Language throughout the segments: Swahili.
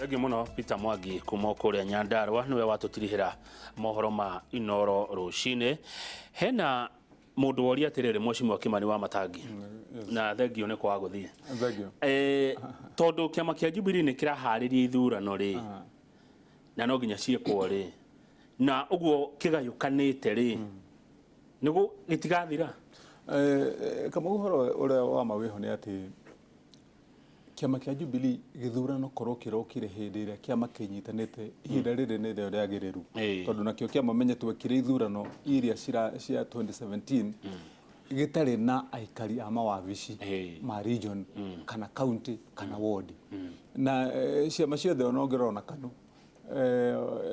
Thank you muno Peter Mwangi kuma kuria Nyandarua niwe watutirihira mohoro ma inoro rucine. Hena mundu woria atiriri Mheshimiwa Kimani Wamatangi na thengio ni kwa guthie. Thengio. Tondu kiama kia Jubilee ni kirahariria ithurano ri na no nginya ciekwo ri na uguo kigayukanite ri nigu gitigathira. Kama uhoro uria wa mawiho ni ati kiama kia Jubilee githurano korwo kirokire hindi iria kiama kinyitanite ihinda riri ni rio riagiriru tondu nakio kiama menyetwe kire ithurano iria cia 2017 gitari na aikari a mawabici ma region kana county kana ward na ciama ciothe onongerona kanu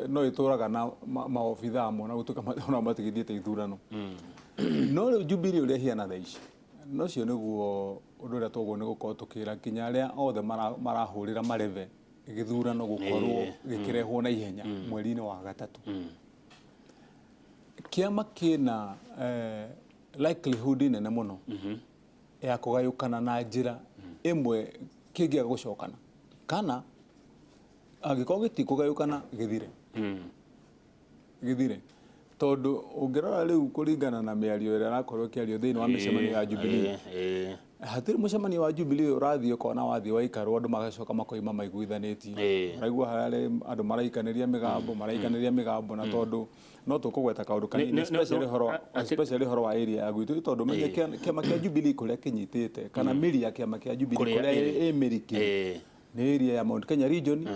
no ituraga na maofitha amwe na gutuka ona matigithiete ithurano no riu Jubilee uria hiana thaici no cio niguo undu uria twoguo ni gukorwo tukira kinya aria othe marahurira mareve githurano gukorwo gikirehwo na ihenya mweri-ini wa gatatu. Kiama kina likelihood nene muno ya kugayukana na njira imwe kingiaga gucokana kana agikorwo gitikugayukana githire tondu ungirora riu kuringana na miario ira rakorwo kiario thiini wa micemanio ya Jubilee hatiri mucemanio wa Jubilee urathie kona wathie waikarwo andu magacoka makoima maiguithanitie raigua harare andu maraikaniria migambo na tondu no tukugweta kaundu kanini especially horo wa area ya gwitu tondu menye kiama kia Jubilee kuria kinyitite kana miri ya kiama kia Jubilee kuria emiriki ni area ya Mount Kenya region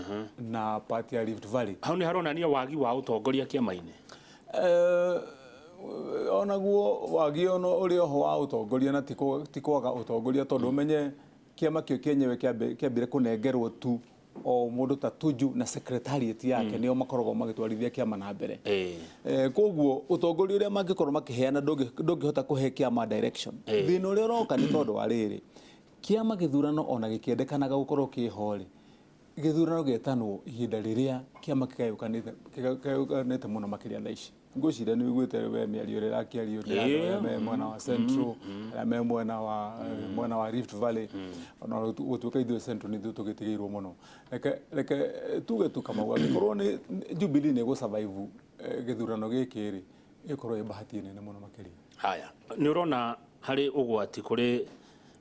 na part ya Rift Valley. Hau ni haronania wagi wa utongoria kiama-ini onaguo wagi ono uri oho wa utongoria na tikwaga utongoria tondu menye kiama kio kenyewe kiambire kunengerwo tu o mundu ta Tuju na secretariat yake nio makoragwo magitwarithia kiama na mbere koguo utongoria uria mangikorwo makiheana ndungihota kuhe kiama direction thina uria uroka ni tondu wa riri kiama githurano ona gikiendekanaga gukorwo kihori githurano getanwo ihinda riria kiama kigayukanite muno makiria thaici ngwiciria ni wiguite we miario ria rakiario ni mwena wa Central me mwena wa Rift Valley ona gutuika ithuĩ Central ni ithuĩ tugitigiirwo muno reke tuge tu kama gwakorwo ni Jubilee ni gusurvive githurano giki ri ikorwo ibahati nene muno makiria. Haya ni urona hari ugwati kuri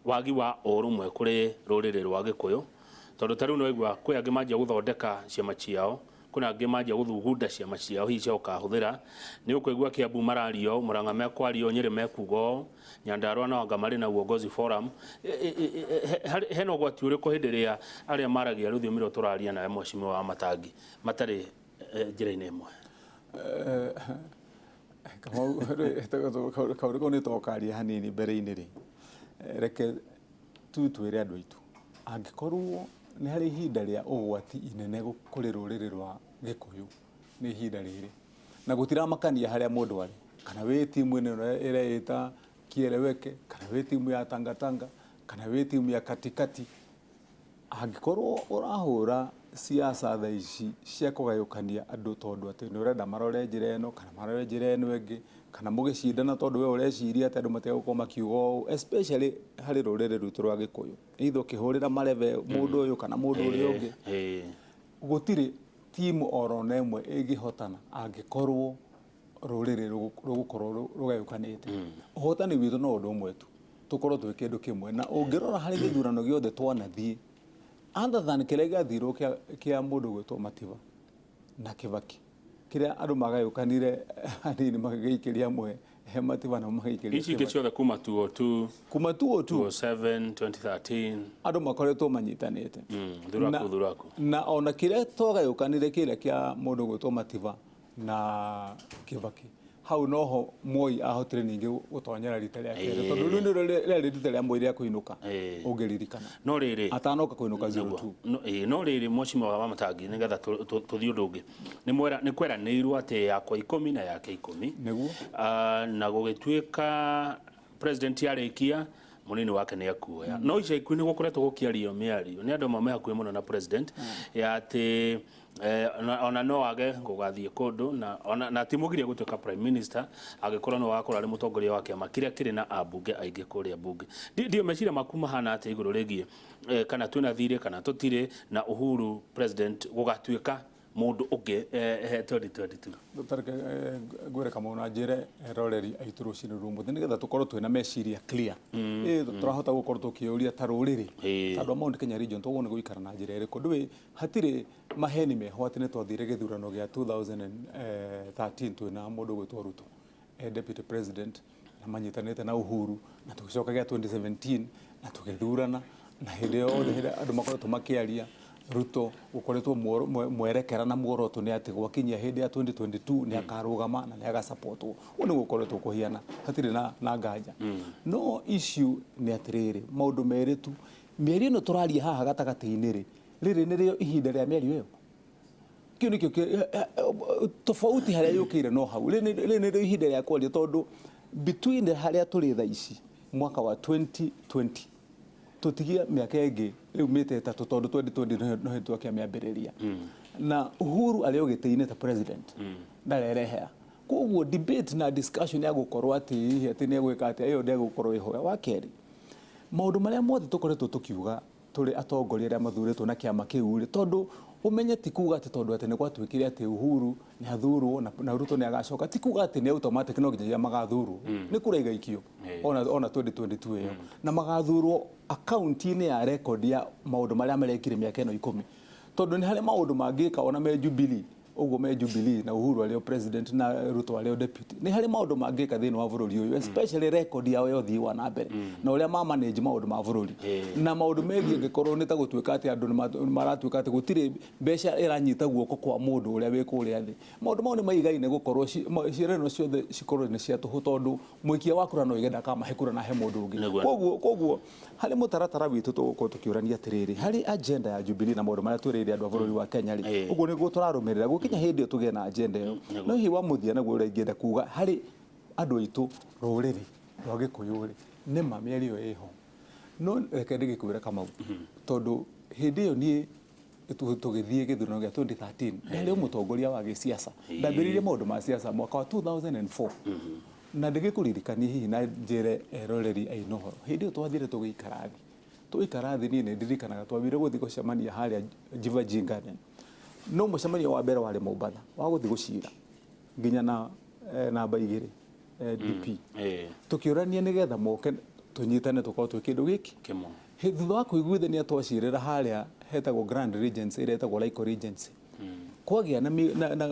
wagi wa urumwe kuri ruriri rwa Gikuyu tondu tariu no igwa kwi angi manjia guthondeka ciama ciao kuna angi manjia guthugunda ciama ciao hihi cia ukahuthira ni ukuigua Kiambu marario Murang'a mekwario Nyeri mekugo Nyandarua na anga mari na uongozi forum heno gwati uriku hindi ria aria maragia ruthio miro turaria na Mheshimiwa Wamatangi matari njira-ini imwe kama kauriko ni tokaria hanini mbere-ini ri reke twire andu aitu angikorwo ni hari ihinda ria ugwati inene kuri ruriri rwa Gikuyu ni ihinda riri na gutiramakania haria mundu ari kana wi timu ino ireita kieleweke kana wi timu ya tangatanga kana wi timu ya katikati angikorwo urahura siasa thaici cia kugayukania andu tondu ati ni urenda marore njira ino kana marore njira ino ingi kana mugicindana tondu we ureciria ati andu mategũkorwo makiuga especially hari ruriri rutu rwa Gikuyu itho kihurira mareve mundu uyu kana mundu uri ungi gutiri timu orona imwe ingihotana angikorwo ruriri rugukorwo rugayukanite uhotani witu no undu umwe tu tukorwo twi kindu kimwe na ungirora hari githurano giothe twanathie other than kile gathiro kia mundu gwitwo Mativa na Kibaki kiria andu magayukanire anini magiikiria mwe Mativa na magiikiria ici ciothe kuma 2002 2007 2013 andu makoretwo manyitanite thuraku na ona kiria twagayukanire kiria kia mundu gwitwo Mativa na Kibaki hau noho Moi ahotire ningi gutonyera rita ria kere tondu riu ni rita ria Moi ria kuinuka ungiririkana no riri atanoka kuinuka 02 no riri Mheshimiwa Wamatangi nigetha tuthii undu ungi ni kweranirwo ati yakwa 10 na yake 10 niguo na gugituika president yarikia munini wake ni akuoya no ica ikuo ni gukoretwo gukiario miario ni andu mame hakuhi muno na president ya ati ona no age gugathie kundu na timugirie gutuika prime minister agikorwo no wakora ari mutongoria wa kiama kiria kiri na abunge aingi kuria bunge ndio meciria makuma hana ati iguru rigie kana twina thiiri kana tutire na Uhuru president gugatuika mundu ungi 2022 Tareke gwere kama una njire roreri aitu rucini rumuthi nigetha tukorwo twina meciria clear turahota gukorwo tukiuria ta ruriri tondu Mount Kenya region tugone guikara na njira iriku ndui hatire maheni meho ati ni twathire githurano gia 2013 twina mundu gwitwo Ruto deputy president na manyitanite na Uhuru na tugicoka gia 2017 na tugithurana na hindi yothe andu makoretwo makiaria Ruto ukoretwo mwerekera na muoroto ni ati gwakinyia hindi ya 2022 ni akarugama na ni agasupport uni gukoretwo kuhiana hatire na nganja no issue ni atiriri maundu meritu mieri no turaria haha gatagati-ini riri nirio ihinda ria mieri iyo kio nikio tofauti haria yukire no hau riri nirio ihinda ria kwaria tondu between haria turi tha ici mwaka wa 2020 tutigia miaka ingi riu mite 3 tondu 2020 no hitwa kia miambiriria na Uhuru alio giteine ta president ndarerehea koguo debate na discussion ya gukorwo ati ni egwika ati iyo ndi gukorwo ihoya wa keri maundu maria mothe tukoretwo tukiuga turi atongoria aria mathuritwo na kiama kiu ri tondu umenye ti kuga ati tondu ati ni gwatwikire ati Uhuru ni athurwo na Ruto ni agacoka ti kuga ati ni automatic no nginya magathurwo ni kuraiga ikio ona 2022 iyo na magathurwo account-ini ya record ya maundu maria marekire miaka ino 10 tondu ni hari maundu mangika ona me Jubilee uguo me Jubilee na Uhuru alio president na Ruto alio deputy ni hari maundu mangika thini wa bururi uyu especially record yao yothi wa na mbere na uria ma manage maundu ma bururi na maundu megie ngikorwo ni ta gutwika ati andu maratwika ati gutire mbeca iranyita guoko kwa mundu uria wi kuria thi maundu mau ni maigaine gukorwo cireno ciothe cikorwo ni cia tuhu tondu mwikia wa kura no igenda kama hekura na he mundu ungi koguo hari mutaratara witu tugukorwo tukiurania atiriri hari agenda ya Jubilee na maundu maria twirire andu a bururi wa Kenya ri uguo niguo turarumirira gukinya hindi tugie na agenda iyo no hi wa muthia naguo urengienda kuga hari andu aitu ruriri rwa Gikuyu ri ni mamieri yo iho no reke ndigikwira kama tondu hindi iyo ni tugithie githurano gia 2013 ndari mutongoria wa gisiasa ndambiririe maundu ma siasa mwaka wa 2004 na ndigikuririkania hihi na njire roreri ainohoro hindi iyo twathire tugikarathi ni ndirikanaga twabire guthi gucemania haria Jiva Garden no mucemanio wa mbere wari Mombatha wa guthi gucira nginya na namba 2 DP tukiurania nigetha moke tunyitane tukorwo twi kindu giki kimo thutha wa kuiguithania twacirira haria hetagwo Grand Regency ira etagwo Laiko Regency kwagia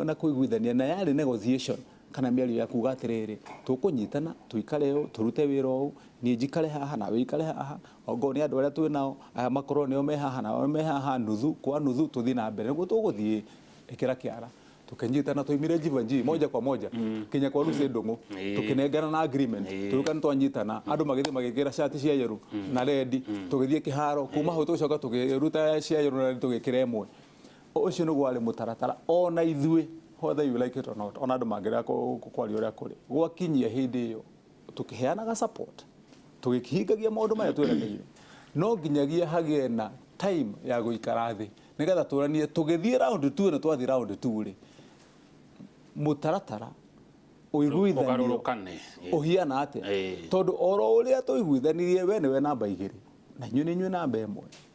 na kuiguithania na yari negotiation kana miario ya kuga atiriri tukunyitana tuikare turute wira u ni njikare haha na wikare haha ongo ni andu aria twi nao aya makorwo nio me haha na me haha nuthu kwa nuthu tuthi na mbere niguo tuguthie ikira kiara tukinyitana tuimire Jivanji moja kwa moja kinya kwa rusi ndungu tukinengana na agreement turuka ni twanyitana andu magithi magikira shati cia yeru na red tugithie kiharo kuma ho tucoka tukiruta cia yeru na tugikira imwe ucio niguo ari mutaratara ona ithue whether you like it or not ona andu mangira kwaria uria kuri gwakinyia hindi iyo tukiheanaga support tugikihingagia maundu maya twiraniire no nginyagia hagie na time ya guikara thi nigetha turanie tugithie round 2 na twathi round 2 ri mutaratara uiguithanio uhiana ate tondu oro uria tuiguithanirie we niwe namba 2 na nyune namba 1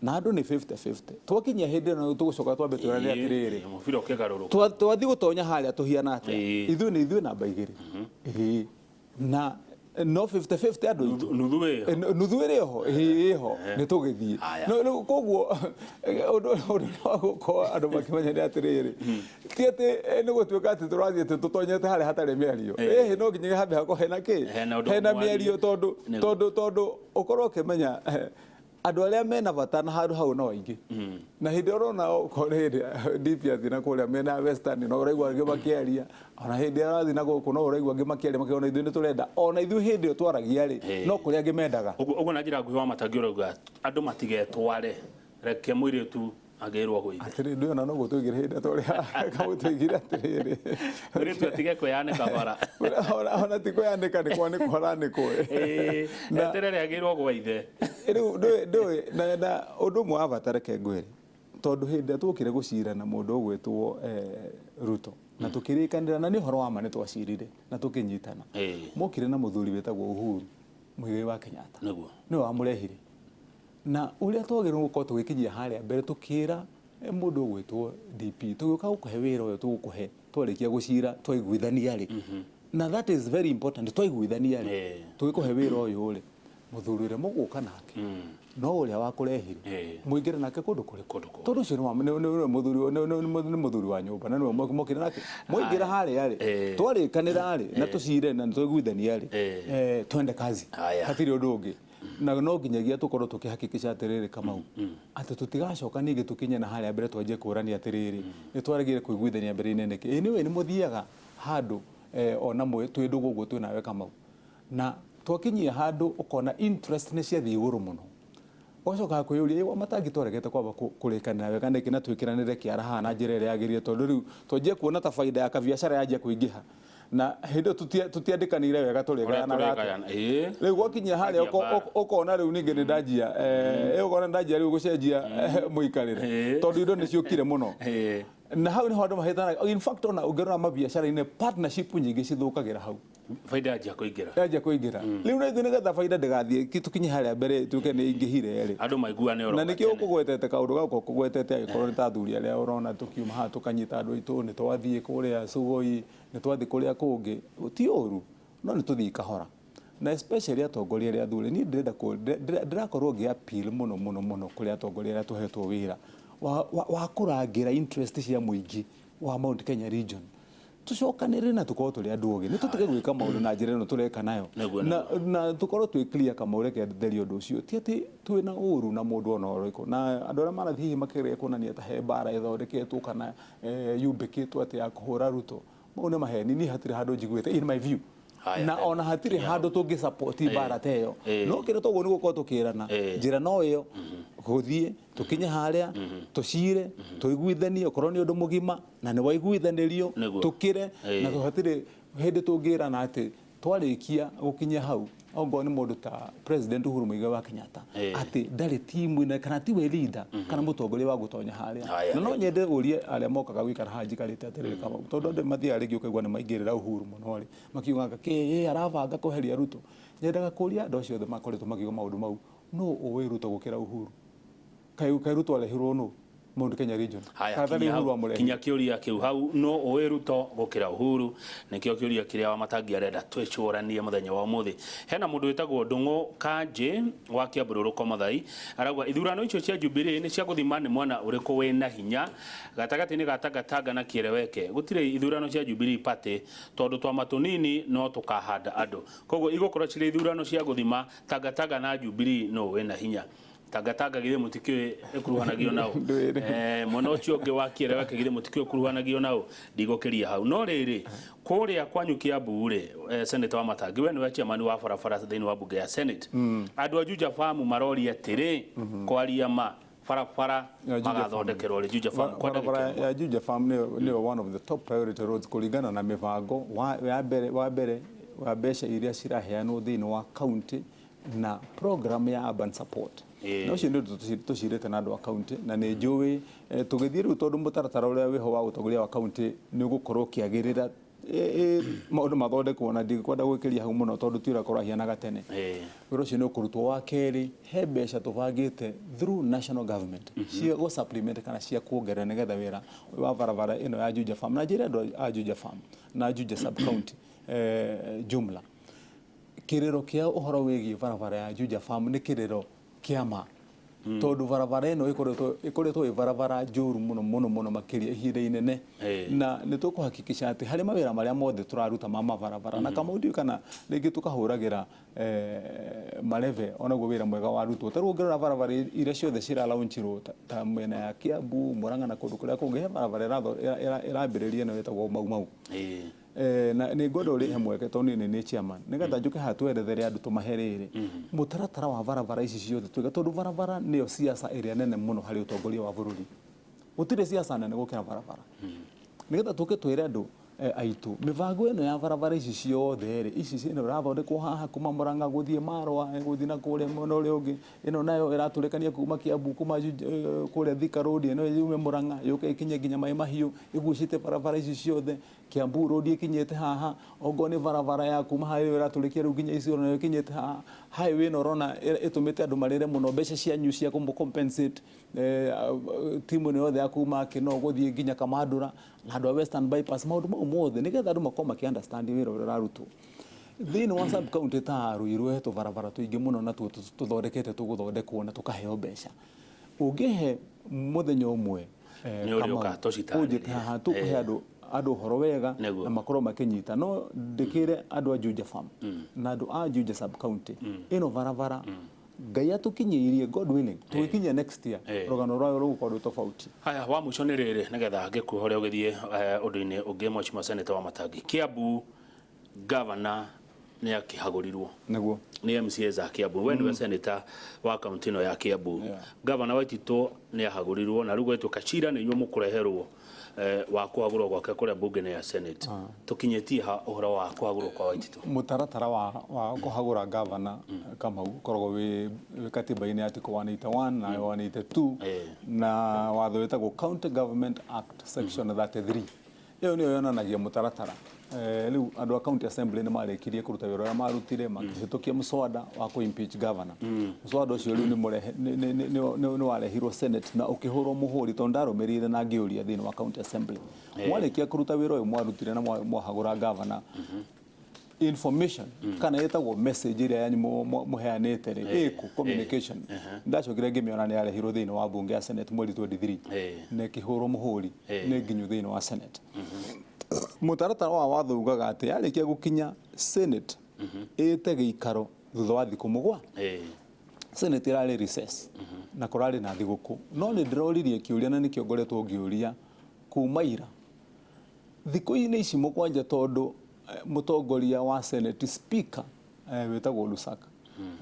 na andu ni 50-50 twakinyia hindi no tugucoka twambe turania atiriri mubira ukigaruru twathi gutonya haria tuhiana ate ithuĩ namba 2 na no 50-50 andu nuthu iri ho ni tugithie no koguo ko andu makimenya ni atiriri ti ati ni gutwika ati turathie ati tutonyete haria hatari miario no nginya hambe hako hena miario tondu ukorwo ukimenya andu aria mena bata na handu hau no aingi na hindi orona kore DP athina kuria mena western no uraigwa angi makiaria ona hindi arathi na guku no uraigwa angi makiaria makiona ithuĩ ni turenda ona ithuĩ hindi yo twaragia ri no kuria angi mendaga uguo na njira nguhi Wamatangi urauga andu matigetware reke mwiritu agirwo gwithi atiri ndio na no gutwigire hinda tore kamutwigire atiri uri tu atige kuyanika bara ona tiko yanika ni kwa ni kora ni ko na terere agirwo gwaithe ndo na undu mwa avatara ke ngwere tondu hinda tukire gucirana mundu gwetwo Ruto na tukirikanira na ni horo wa mane twacirire na tukinyitana mukire na muthuri wetagwo Uhuru Muigai wa Kenyatta ni wa murehire na uria twagirwo gukorwo tugikinyia haria mbere tukira mundu gwetwo DP tuguka gukuhe wira uyu tugukuhe twarikia gucira twaiguithania ri na that is very important twaiguithania ri tugikuhe wira uyu ri muthuri ri muguka nake no uria wa kurehire muingire nake kundu kuri tondu ucio ni muthuri wa nyumba na ni mukire nake muingira haria ri twarikanira ri na tucire na twaiguithania ri twende kazi hatiri undu ungi na no nginyagia tukorwo tukihakikisha atiriri Kamau ati tutigacoka ningi tukinye na haria mbere twanjie kurania atiriri ni twarigire kuiguithania mbere inene ke ni we ni muthiaga handu ona mwe twi ndugu guo twi nawe Kamau na twakinyia handu ukona interest ni cia thiiguru muno ocoka kwiyuria Wamatangi twaregete kwamba kurikanira wega niki na twikiranire kiara hana njira iria yagirire tondu riu twanjie kuona ta faida ya kabiashara yanjia kuingiha na hindo tutiandikanire wega turegana gake riu gwakinyia haria ukona riu ningi ni ndajia ukona ndajia riu gucenjia muikarire tondu indo ni ciukire muno na hau ni handu mahitana in fact ona ungerona mabiashara-ini partnership nyingi cithukagira hau faida yanjia kuingira riu na ithune getha faida ndigathie tukinye haria mbere tuke ni ingihire ri andu maiguane oro na nikio ukugwetete kaundu gako kugwetete agikorwo ni ta thuri aria urona tukiuma ha tukanyita andu aitu ni twathie kuria Sugoi ni twathie kuria kungi ti uru no ni tuthie kahora na especially atongoria aria thuri ni ndirakorwo ngi appeal muno kuri atongoria aria tuhetwo wira wa kurangira interest cia muingi wa Mount Kenya region tucokanire na tukorwo turi andu ogi ni tutige gwika maundu na njira ino tureka nayo na tukorwo twi clear kama ureke therio undu ucio ti ati twina uru na mundu ona uriko na andu aria marathii makire kuonania ta he bara ithondeketwo kana yumbikitwo ati ya kuhura Ruto mau ni maheni ni hatire handu njiguite in my view na ona hatire handu tungi support bara teyo no kire togo ni gukorwo tukirana njira no iyo guthie tukinye haria tucire tuiguithanie okorwo ni undu mugima na ni waiguithanirio tukire na tuhatire hindi tungirana ati twarikia gukinya hau ongo ni mundu ta President Uhuru Muigai wa Kenyatta ati ndari timu ina kana tiwe leader kana mutongoria wa gutonya haria na no nyende urie aria mokaga gwikara haji karite atiriri kama tondu nde mathia ringi ukaigwa ni maingirira Uhuru muno ri makiugaga ke arabanga kuheria Ruto nyendaga kuria ndo ciothe makoretwo makiuga maundu mau no uwe Ruto gukira Uhuru kai Ruto alehirwo no Mount Kenya region kinya kiuria kiu hau no uwe Ruto gukira Uhuru nikio kiuria kiria Wamatangi arenda twicuranie muthenya wa umuthi hena mundu witagwo Ndungu Kanje wa Kiambururu Komathai aragwa ithurano icio cia Jubilee ni cia guthima ni mwana uriku wina hinya gatagati-ini gatagatanga na Kiereweke gutire ithurano cia Jubilee party tondu twa matunini no tukahanda andu koguo igukora cire ithurano cia guthima tagataga na Jubilee no wina hinya tagataga githe mutikio ekuruhanagio nao mwana ucio ngi wa Kiereweke githe mutikio ekuruhanagio nao ndigokeria hau no riri kuria kwanyu Kiambu ri Senator Wamatangi we niwe chairman wa barabara thiini wa bunge ya Senate andu a Juja Farm marori atiri kwaria ma barabara magathondekerwo ri Juja Farm barabara ya Juja Farm ni one of the top priority roads kuringana na mivango wa mbere wa mbeca iria ciraheanwo thiini wa county na program ya urban support no cio ndio tucirete na andu a county na ni njui tugithie riu tondu mutaratara uria wiho wa utongoria wa county ni gukorwo kiagirira maundu mathondekwo na ndikwenda gwikiria hau muno tondu twira korwo hianaga tene wira ucio ni ukurutwo wa keri he mbeca tubangite through national government cia go supplement kana cia kuongerera nigetha wira wa barabara ino ya Juja Farm na njira andu a Juja Farm na Juja sub county jumla kiriro kia uhoro wigi barabara ya Juja Farm ni kiriro kiama tondu barabara ino ikoretwo barabara njuru muno makiria ihinda inene na ni tukuhakikisha ati hari mawira maria mothe turaruta mama barabara na kama undi kana ringi tukahuragira mareve ona gwo wira mwega warutwo tarungerera barabara iria ciothe cira launchirwo ta mena ya Kiambu Murang'a na kundu kuria kungi barabara irambiririe na wetagwo mau na nĩ ngoda ũrĩ mweke tondũ nĩ chairman nĩgetha njuke hatwerethere andũ tũmaherere mũtaratara wa barabara ici ciothe twega tondũ barabara nĩyo siasa ĩrĩa nene mũno harĩ ũtongoria wa bũrũri gũtirĩ siasa nene gũkĩra barabara nĩgetha tũke twĩre andũ aitũ mĩbango ĩno ya barabara ici ciothe rĩ ici ĩno ĩrathondekwo haha kuma Murang'a gũthiĩ Marwa gũthiĩ na kũrĩa mwena ũrĩa ũngĩ ĩno nayo ĩratũrĩkania kuma Kiambu kuma kũrĩa Thika Road ĩno yume Murang'a yũke ikinye nginya Mai Mahiũ igucĩte barabara ici ciothe Kiambu Road ikinyĩte haha ogo nĩ barabara ya kuma haha ĩratũrĩkia rĩu nginya icio nayo ikinyĩte haha highway ĩno ũrona ĩtũmĩte andũ marĩre mũno mbeca cianyu cia compensate timu ĩno yothe ya kuma Kĩno gũthiĩ nginya Kamandũra na andũ a Western Bypass maũndũ mau mothe nĩgetha andũ makorwo makĩ-understand wĩra ũrĩa ũrarutwo thĩinĩ wa sub county ta Ruiru hetũ barabara tũingĩ mũno na tũthondekete tũgũthondekwo na tũkaheo mbeca ũngĩhe mũthenya ũmwe haha tũkũhe andũ ũhoro wega na makorwo makĩnyita no ndĩkĩre andũ a Juja farm na andũ a Juja sub county ĩno barabara Ngai atũkinyĩirie God willing tũkinyia next year rũgano rwayo rũgũkorwo tofauti haya wa mũico nĩ rĩrĩ nĩgetha ngĩkuohore ũgĩthiĩ ũndũ-inĩ ũngĩ Mheshimiwa Senator Wamatangi Kiambu governor nĩ akĩhagũrirwo nĩguo nĩ MCA za Kiambu we nĩwe senator wa kaunti ĩno ya Kiambu governor Waititũ nĩ ahagũrirwo na rĩu gwĩtũka cira nĩ inyuĩ mũkũreherwo wa kũhagũrwo gwake kũrĩa bunge ya Senate tũkinyĩtie ha ũhoro wa kũhagũrwo kwa Waititũ mũtaratara wa kũhagũra governor Kamau koragwo wĩ katiba-inĩ ya article 181 na 182 na watho wĩtagwo County Government Act section 33 ĩyo nĩyo yonanagia mũtaratara rĩu andũ a county assembly nĩ marĩkirie kũruta wĩra ũrĩa marutire makĩhĩtũkia mũswada wa kũ-impeach governor mũswada ũcio rĩu nĩ warehirwo Senate na ũkĩhũrwo mũhũri tondũ ndarũmĩrĩire na ngĩũria thĩinĩ wa county assembly mwarĩkia kũruta wĩra ũyũ mwarutire na mwahagũra governor information kana yetagwo message ĩrĩa yanyu mũheanĩte rĩ communication ndacokire ngĩmĩona nĩ yarehirwo thĩinĩ wa bunge ya Senate mweri 23 na ĩkĩhũrwo mũhũri nĩ nginyu thĩinĩ wa Senate mũtaratara wa watho ugaga atĩ yarĩkia gũkinya Senate ĩte gĩikaro thutha wa thikũ mũgwanja Senate ĩrarĩ recess na kũrarĩ na thigũkũ no nĩ ndĩroririe kĩũria na nĩkĩo ngoretwo ngĩũria kuma ira thikũ-inĩ ici mũgwanja tondũ mũtongoria wa Senate speaker wĩtagwo Lusaka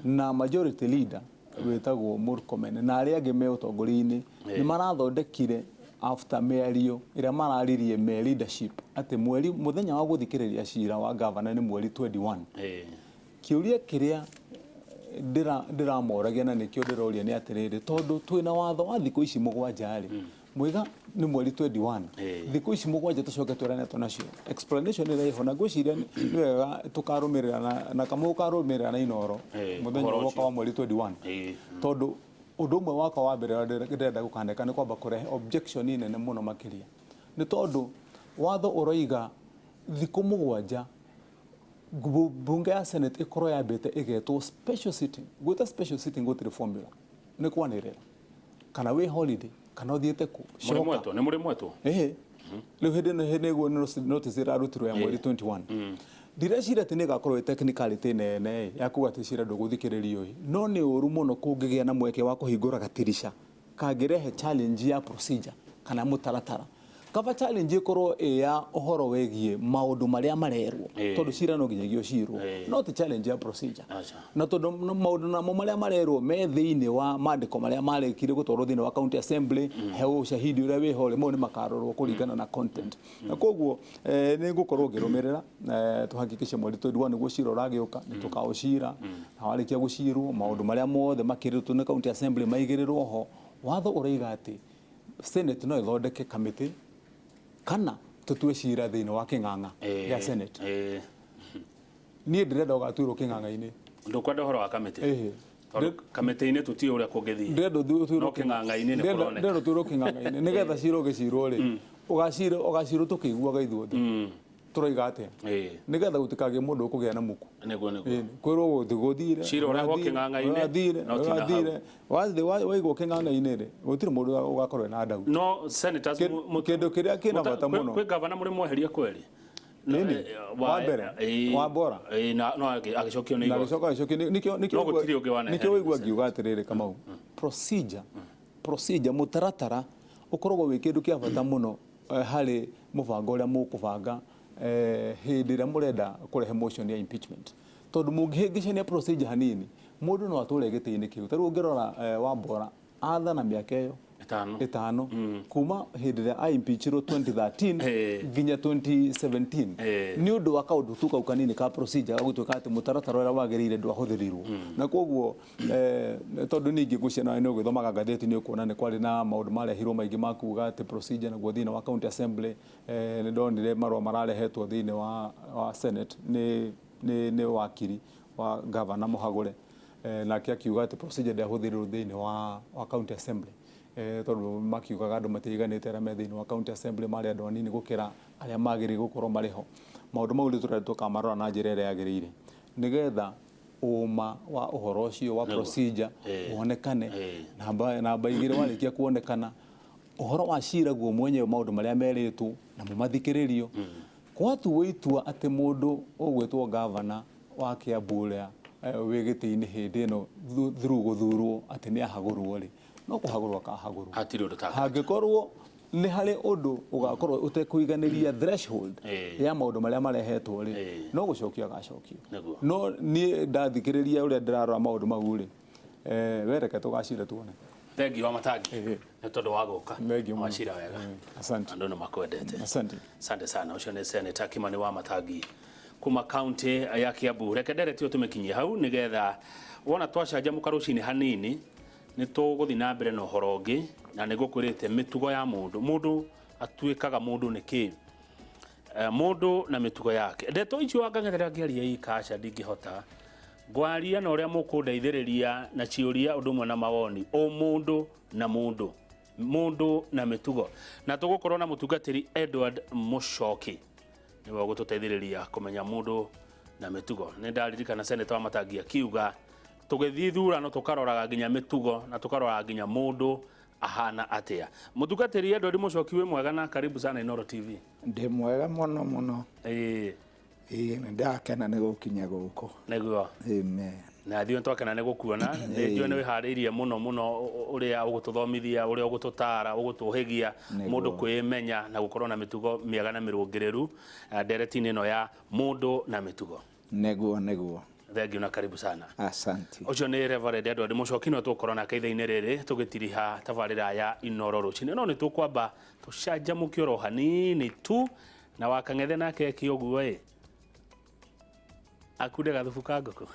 na majority leader wĩtagwo Murkomen na arĩa angĩ me ũtongoria-inĩ nĩ marathondekire after mĩario ĩrĩa mararirie me leadership atĩ mũthenya wa gũthikĩrĩria cira wa governor nĩ mweri 21 kĩũria kĩrĩa ndĩramoragia na nĩkĩo ndĩroria nĩ atĩrĩrĩ tondũ twĩna watho wa thikũ ici mũgwanja rĩ mwiga nĩ mweri 21 thikũ ici mũgwanja tũcoke twĩranĩtwo nacio explanation ĩrĩa ĩho na ngwĩciria nĩ wega tũkarũmĩrĩra na kamwe ũkarũmĩrĩra na inoro mũthenya woka wa mweri 21 tondũ ũndũ ũmwe waka wa mbere ndĩrenda gũkaneka nĩ kwamba kũrehe objection nene mũno makĩria nĩ tondũ watho ũroiga thikũ mũgwanja bunge ya Senate ĩkorwo yambĩte ĩgetwo special sitting gwĩta special sitting gũtirĩ formula nĩ kwanĩrĩra kana wĩ holiday kana ũthiĩte kũ nĩ mũrĩ mwetwo rĩu hĩndĩ nĩguo notice ĩrarutirwo ya mweri 21 ndireciria atĩ nĩ ĩgakorwo technicality nene ya kuga atĩ cira ndũgũthikĩrĩrio no nĩ ũru mũno kũngĩgĩa na mweke wa kũhingũra gatirisha kangĩrehe challenge ya procedure kana mũtaratara kaba challenge ĩkorwo ya ũhoro wĩgiĩ maũndũ marĩa marerwo tondũ cira no nginyagia ũcirwo no ti challenge ya procedure na tondũ maũndũ namo marĩa marerwo me thĩinĩ wa maandĩko marĩa marĩkire gũtwarwo thĩinĩ wa county assembly he ũcahidi ũrĩa wĩho rĩ mau nĩ makarorwo kũringana na content na koguo nĩ ngũkorwo ngĩrũmĩrĩra tũhakikishe mweri 21 nĩguo cira ũragĩũka nĩ tũkaũcira na warĩkia gũcirwo maũndũ marĩa mothe makĩrĩtwo nĩ county assembly maigĩrĩrwo ho watho ũroiga atĩ Senate no ĩthondeke kamĩtĩ kana tutue cira thĩinĩ wa kĩng'ang'a gĩa Senate niĩ ndĩrenda ũgatuĩrwo kĩng'ang'a-inĩ ndũkwenda ũhoro wa kamĩtĩ kamĩtĩ-inĩ tũtiĩ ũrĩa kũngĩthiĩ no kĩng'ang'a-inĩ nĩ kũroneka ndĩrenda ũtuĩrwo kĩng'ang'a-inĩ nĩgetha cira ũgĩcirwo rĩ ũgacirwo tũkĩiguaga ithuothe tũroiga atĩa nĩgetha gũtikagĩe mũndũ ũkũgĩa na mũku kwĩrwo gũthire cira ũrehwo kĩng'ang'a-inĩ no ti na hau waigwo kĩng'ang'a-inĩ rĩ gũtirĩ mũndũ ũgakorwo na ndau no senators kĩndũ kĩrĩa kĩna bata mũno kwĩ governor mũrĩ mweheria kweri wa mbere wa bora no agĩcokio nĩ igoti nĩkĩo waigua ngiuga atĩrĩrĩ Kamau procedure mũtaratara ũkoragwo wĩ kĩndũ kĩa bata mũno harĩ mũbango ũrĩa mũkũbanga hindi ria murenda kurehe motion ya impeachment tondu mungihingicania procedure hanini mundu no atũre gĩtĩ-inĩ kĩu tarĩu ũngĩrora Wambora athana mĩaka ĩyo ĩtano kuma hĩndĩ ĩrĩa aimpeachirwo 2013 nginya 2017 nĩ ũndũ wa kaũndũ tu kau kanini ka procedure gagũtuĩka atĩ mũtaratara ũrĩa wagĩrĩire ndwahũthĩrirwo na koguo tondũ ningĩ ngũciana nĩ ũgĩthomaga ngathĩti-inĩ ũkuona nĩ kwarĩ na maũndũ marehirwo maingĩ ma kuuga atĩ procedure naguo thĩinĩ wa county assembly nĩ ndonire marũa mararehetwo thĩinĩ wa senate nĩ wakiri wa governor Mũhagũre nake akiuga atĩ procedure ndĩahũthĩrirwo thĩinĩ wa county assembly tondu makiugaga andũ matiganĩte arĩa me thĩinĩ wa county assembly marĩ andũ anini gũkĩra arĩa magĩrĩire gũkorwo marĩ ho maũndũ mau tũrenda tũkamarora na njĩra ĩrĩa yagĩrĩire nĩgetha ũma wa ũhoro ũcio wa procedure wonekane namba igĩrĩ warĩkia kuonekana ũhoro wa cira guo mwenyewe maũndũ marĩa merĩtwo na mathikĩrĩrio gwatuo itua atĩ mũndũ ũgwĩtwo governor wa Kiambu ũrĩa wĩ gĩtĩ-inĩ hĩndĩ ĩno through gũthurwo atĩ nĩ ahagũrwo rĩ no kũhagũrwo akahagũrwo hangĩkorwo nĩ harĩ ũndũ ũgakorwo ũtekũiganĩria threshold ya maũndũ marĩa marehetwo rĩ no gũcokio agacokio no niĩ ndathikĩrĩria ũrĩa ndĩrarora maũndũ mau rĩ wereke tũgacire tuone Thengi Wamatangi nĩ tondũ wa gũka macira wega asante andũ nĩ makwendete asante sana ũcio nĩ Senator Kimani Wamatangi kuma county ya Kiambu reke ndereti ũtũmĩkinyie hau nĩgetha wona twacanjamũka rũcinĩ hanini nĩ tũgũthiĩ na mbere na ũhoro ũngĩ na nĩ gũkwĩrĩte mĩtugo ya mũndũ atuĩkaga mũndũ nĩ kĩ mũndũ na mĩtugo yake ndeto icio wangang'ethere ngĩaria ikaca ndingĩhota ngwaria na ũrĩa mũkũndeithĩrĩria na ciũria ũndũ ũmwe na mawoni mũndũ na mĩtugo na tũgũkorwo na mũtungatĩri Edward Mũcoki nĩwe ũgũtũteithĩrĩria kũmenya mũndũ na mĩtugo nĩ ndaririkana Senator Wamatangi akiuga tũgĩthiĩ thurano tũkaroraga nginya mĩtugo na tũkaroraga nginya mũndũ ahana atĩa mũtungatĩri Edward Mũcoki wĩ mwega na karibu sana Inooro TV ndĩ mwega mũno nĩ ndakena nĩ gũkinya gũkũ nĩguo amen na thiĩ twakena nĩ gũkuona nĩ njũĩ nĩ wĩharĩirie mũno ũrĩa ũgũtũthomithia ũrĩa ũgũtũtara ũgũtũhĩgia mũndũ kwĩmenya na gũkorwo na mĩtugo mĩega na mĩrũngĩrĩru ndereti-inĩ ĩno ya mũndũ na mĩtugo nĩguo thengiũ na karibu sana asante ũcio nĩ Reverend Edward Mũcoki no tũkorwo nake ithaa-inĩ rĩrĩ tũgĩtiriha tabarĩra ya Inooro rũcinĩ no nĩ tũkwamba tũcanjamũkie oro hanini tu na wakang'ethe nake kĩũguo akunde gathubu ka ngũkũ